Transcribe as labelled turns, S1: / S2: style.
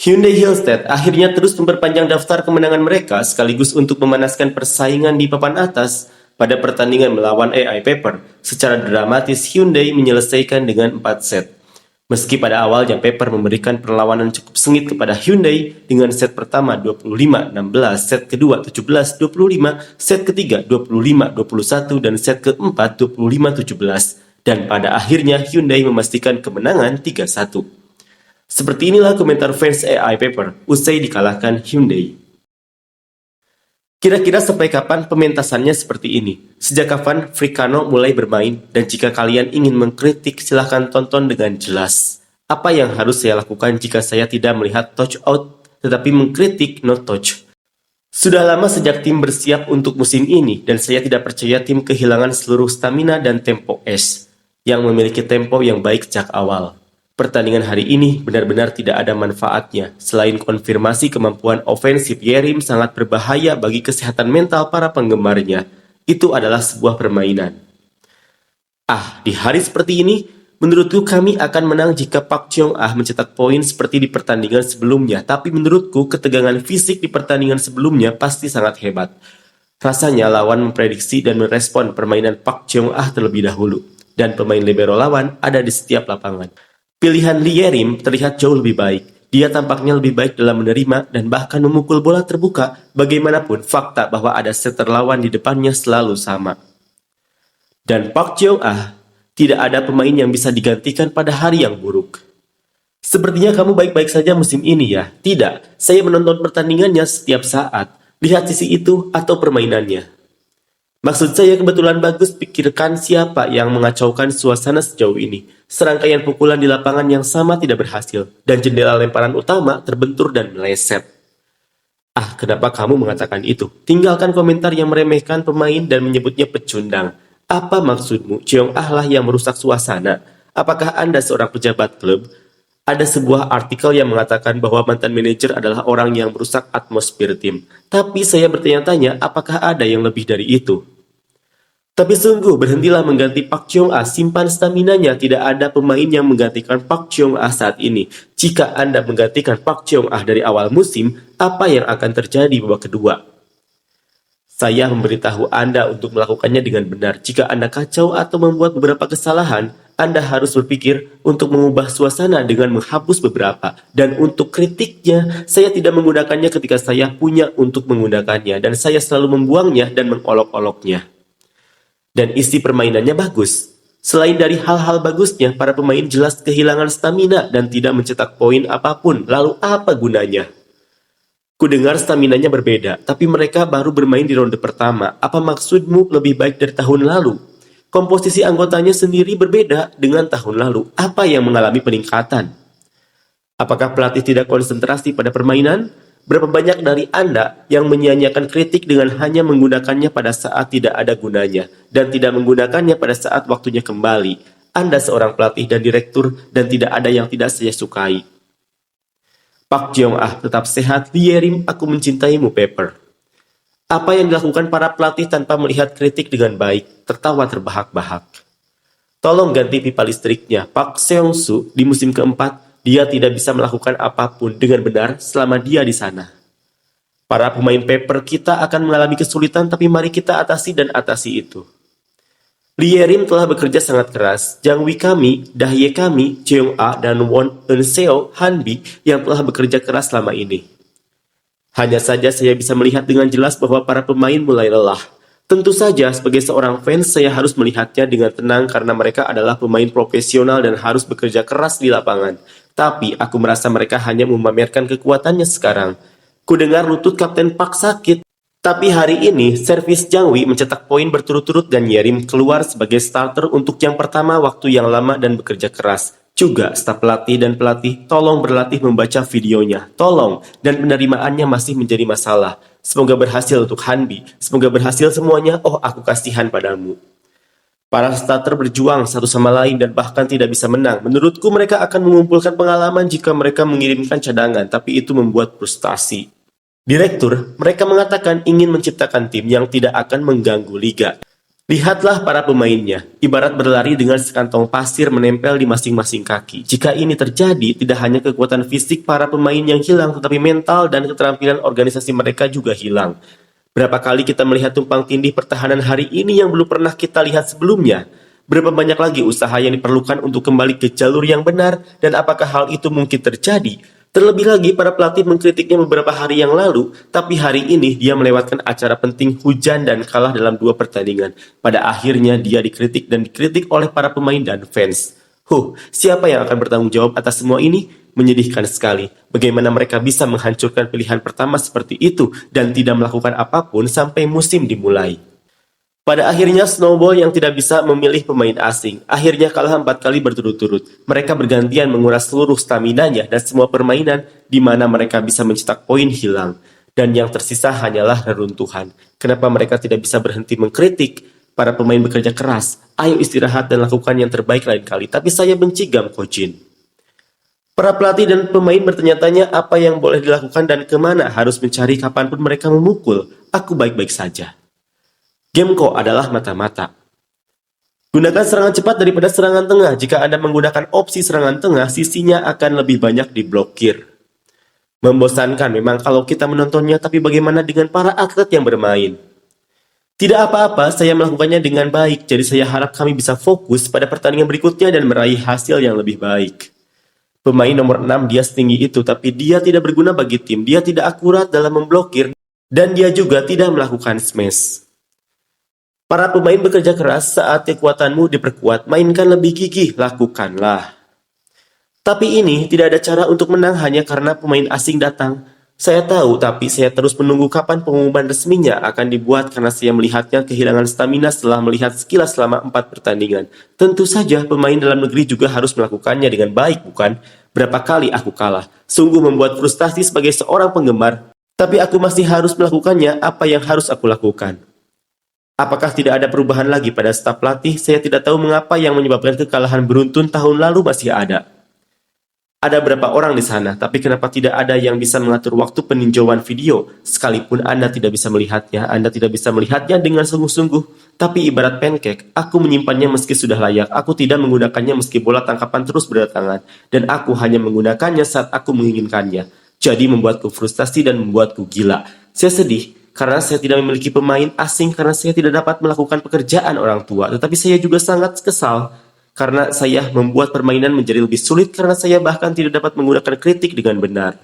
S1: Hyundai Hillstead akhirnya terus memperpanjang daftar kemenangan mereka sekaligus untuk memanaskan persaingan di papan atas pada pertandingan melawan AI Pepper. Secara dramatis Hyundai menyelesaikan dengan 4 set. Meski pada awalnya Pepper memberikan perlawanan cukup sengit kepada Hyundai dengan set pertama 25-16, set kedua 17-25, set ketiga 25-21, dan set keempat 25-17. Dan pada akhirnya Hyundai memastikan kemenangan 3-1. Seperti inilah komentar fans AI Pepper usai dikalahkan Hyundai. Kira-kira sampai kapan pementasannya seperti ini? Sejak kapan Fricano mulai bermain? Dan jika kalian ingin mengkritik, silahkan tonton dengan jelas. Apa yang harus saya lakukan jika saya tidak melihat touch out, tetapi mengkritik no touch? Sudah lama sejak tim bersiap untuk musim ini, dan saya tidak percaya tim kehilangan seluruh stamina dan tempo es, yang memiliki tempo yang baik sejak awal. Pertandingan hari ini benar-benar tidak ada manfaatnya, selain konfirmasi kemampuan ofensif Yerim sangat berbahaya bagi kesehatan mental para penggemarnya. Itu adalah sebuah permainan. Di hari seperti ini, menurutku kami akan menang jika Park Cheong-ah mencetak poin seperti di pertandingan sebelumnya, tapi menurutku ketegangan fisik di pertandingan sebelumnya pasti sangat hebat. Rasanya lawan memprediksi dan merespon permainan Park Cheong-ah terlebih dahulu, dan pemain libero lawan ada di setiap lapangan. Pilihan Lee Yerim terlihat jauh lebih baik. Dia tampaknya lebih baik dalam menerima dan bahkan memukul bola terbuka. Bagaimanapun, fakta bahwa ada setter lawan di depannya selalu sama. Dan Park Cheong-ah, tidak ada pemain yang bisa digantikan pada hari yang buruk. Sepertinya kamu baik-baik saja musim ini ya? Tidak, saya menonton pertandingannya setiap saat. Lihat sisi itu atau permainannya. Maksud saya kebetulan bagus, pikirkan siapa yang mengacaukan suasana sejauh ini. Serangkaian pukulan di lapangan yang sama tidak berhasil, dan jendela lemparan utama terbentur dan meleset. Kenapa kamu mengatakan itu? Tinggalkan komentar yang meremehkan pemain dan menyebutnya pecundang. Apa maksudmu? Cheong-ah lah yang merusak suasana. Apakah Anda seorang pejabat klub? Ada sebuah artikel yang mengatakan bahwa mantan manajer adalah orang yang merusak atmosfer tim. Tapi saya bertanya-tanya, apakah ada yang lebih dari itu? Tapi sungguh, berhentilah mengganti Park Cheong-ah, simpan staminanya. Tidak ada pemain yang menggantikan Park Cheong-ah saat ini. Jika Anda menggantikan Park Cheong-ah dari awal musim, apa yang akan terjadi babak kedua? Saya memberitahu Anda untuk melakukannya dengan benar. Jika Anda kacau atau membuat beberapa kesalahan, Anda harus berpikir untuk mengubah suasana dengan menghapus beberapa. Dan untuk kritiknya, saya tidak menggunakannya ketika saya punya untuk menggunakannya. Dan saya selalu membuangnya dan mengolok-oloknya. Dan isi permainannya bagus. Selain dari hal-hal bagusnya, para pemain jelas kehilangan stamina dan tidak mencetak poin apapun. Lalu apa gunanya? Kudengar staminanya berbeda, tapi mereka baru bermain di ronde pertama. Apa maksudmu lebih baik dari tahun lalu? Komposisi anggotanya sendiri berbeda dengan tahun lalu. Apa yang mengalami peningkatan? Apakah pelatih tidak konsentrasi pada permainan? Berapa banyak dari Anda yang menyia-nyiakan kritik dengan hanya menggunakannya pada saat tidak ada gunanya dan tidak menggunakannya pada saat waktunya kembali? Anda seorang pelatih dan direktur dan tidak ada yang tidak saya sukai. Park Cheong-ah, tetap sehat. Lee Yerim, aku mencintaimu, Pepper. Apa yang dilakukan para pelatih tanpa melihat kritik dengan baik? Tertawa terbahak-bahak. Tolong ganti pipa listriknya. Park Seong-soo di musim keempat, dia tidak bisa melakukan apapun dengan benar selama dia di sana. Para pemain Pepper kita akan mengalami kesulitan, tapi mari kita atasi dan atasi itu. Lee Yerim telah bekerja sangat keras. Jang Wei kami, Dahye kami, Cheong-ah, dan Won Eun-seo, Hanbi yang telah bekerja keras selama ini. Hanya saja saya bisa melihat dengan jelas bahwa para pemain mulai lelah. Tentu saja sebagai seorang fans saya harus melihatnya dengan tenang karena mereka adalah pemain profesional dan harus bekerja keras di lapangan. Tapi aku merasa mereka hanya memamerkan kekuatannya sekarang. Kudengar lutut Kapten Park sakit. Tapi hari ini, servis Jang Wei mencetak poin berturut-turut dan Yerim keluar sebagai starter untuk yang pertama waktu yang lama dan bekerja keras. Juga, staf pelatih dan pelatih, tolong berlatih membaca videonya. Tolong, dan penerimaannya masih menjadi masalah. Semoga berhasil untuk Hanbi. Semoga berhasil semuanya. Oh, aku kasihan padamu. Para starter berjuang satu sama lain dan bahkan tidak bisa menang. Menurutku mereka akan mengumpulkan pengalaman jika mereka mengirimkan cadangan, tapi itu membuat frustasi. Direktur, mereka mengatakan ingin menciptakan tim yang tidak akan mengganggu liga. Lihatlah para pemainnya, ibarat berlari dengan sekantong pasir menempel di masing-masing kaki. Jika ini terjadi, tidak hanya kekuatan fisik para pemain yang hilang, tetapi mental dan keterampilan organisasi mereka juga hilang. Berapa kali kita melihat tumpang tindih pertahanan hari ini yang belum pernah kita lihat sebelumnya? Berapa banyak lagi usaha yang diperlukan untuk kembali ke jalur yang benar, dan apakah hal itu mungkin terjadi? Terlebih lagi, para pelatih mengkritiknya beberapa hari yang lalu, tapi hari ini dia melewatkan acara penting hujan dan kalah dalam 2 pertandingan. Pada akhirnya dia dikritik dan dikritik oleh para pemain dan fans. Siapa yang akan bertanggung jawab atas semua ini? Menyedihkan sekali. Bagaimana mereka bisa menghancurkan pilihan pertama seperti itu dan tidak melakukan apapun sampai musim dimulai. Pada akhirnya Snowball yang tidak bisa memilih pemain asing, akhirnya kalah 4 kali berturut-turut. Mereka bergantian menguras seluruh staminanya dan semua permainan di mana mereka bisa mencetak poin hilang. Dan yang tersisa hanyalah reruntuhan. Kenapa mereka tidak bisa berhenti mengkritik? Para pemain bekerja keras, ayo istirahat dan lakukan yang terbaik lain kali. Tapi saya benci Gam Kojin. Para pelatih dan pemain bertanya-tanya apa yang boleh dilakukan dan kemana harus mencari kapanpun mereka memukul. Aku baik-baik saja. Gameco adalah mata-mata. Gunakan serangan cepat daripada serangan tengah. Jika Anda menggunakan opsi serangan tengah, sisinya akan lebih banyak diblokir. Membosankan memang kalau kita menontonnya, tapi bagaimana dengan para atlet yang bermain? Tidak apa-apa, saya melakukannya dengan baik, jadi saya harap kami bisa fokus pada pertandingan berikutnya dan meraih hasil yang lebih baik. Pemain nomor 6 dia setinggi itu, tapi dia tidak berguna bagi tim. Dia tidak akurat dalam memblokir, dan dia juga tidak melakukan smash. Para pemain bekerja keras saat kekuatanmu diperkuat, mainkan lebih gigih, lakukanlah. Tapi ini tidak ada cara untuk menang hanya karena pemain asing datang. Saya tahu, tapi saya terus menunggu kapan pengumuman resminya akan dibuat karena saya melihatnya kehilangan stamina setelah melihat sekilas selama 4 pertandingan. Tentu saja pemain dalam negeri juga harus melakukannya dengan baik, bukan? Berapa kali aku kalah? Sungguh membuat frustasi sebagai seorang penggemar. Tapi aku masih harus melakukannya, apa yang harus aku lakukan? Apakah tidak ada perubahan lagi pada staf pelatih? Saya tidak tahu mengapa yang menyebabkan kekalahan beruntun tahun lalu masih ada. Ada berapa orang di sana, tapi kenapa tidak ada yang bisa mengatur waktu peninjauan video? Sekalipun Anda tidak bisa melihatnya, Anda tidak bisa melihatnya dengan sungguh-sungguh. Tapi ibarat pancake, aku menyimpannya meski sudah layak. Aku tidak menggunakannya meski bola tangkapan terus berdatangan. Dan aku hanya menggunakannya saat aku menginginkannya. Jadi membuatku frustasi dan membuatku gila. Saya sedih karena saya tidak memiliki pemain asing karena saya tidak dapat melakukan pekerjaan orang tua. Tetapi saya juga sangat kesal karena saya membuat permainan menjadi lebih sulit karena saya bahkan tidak dapat menggunakan kritik dengan benar.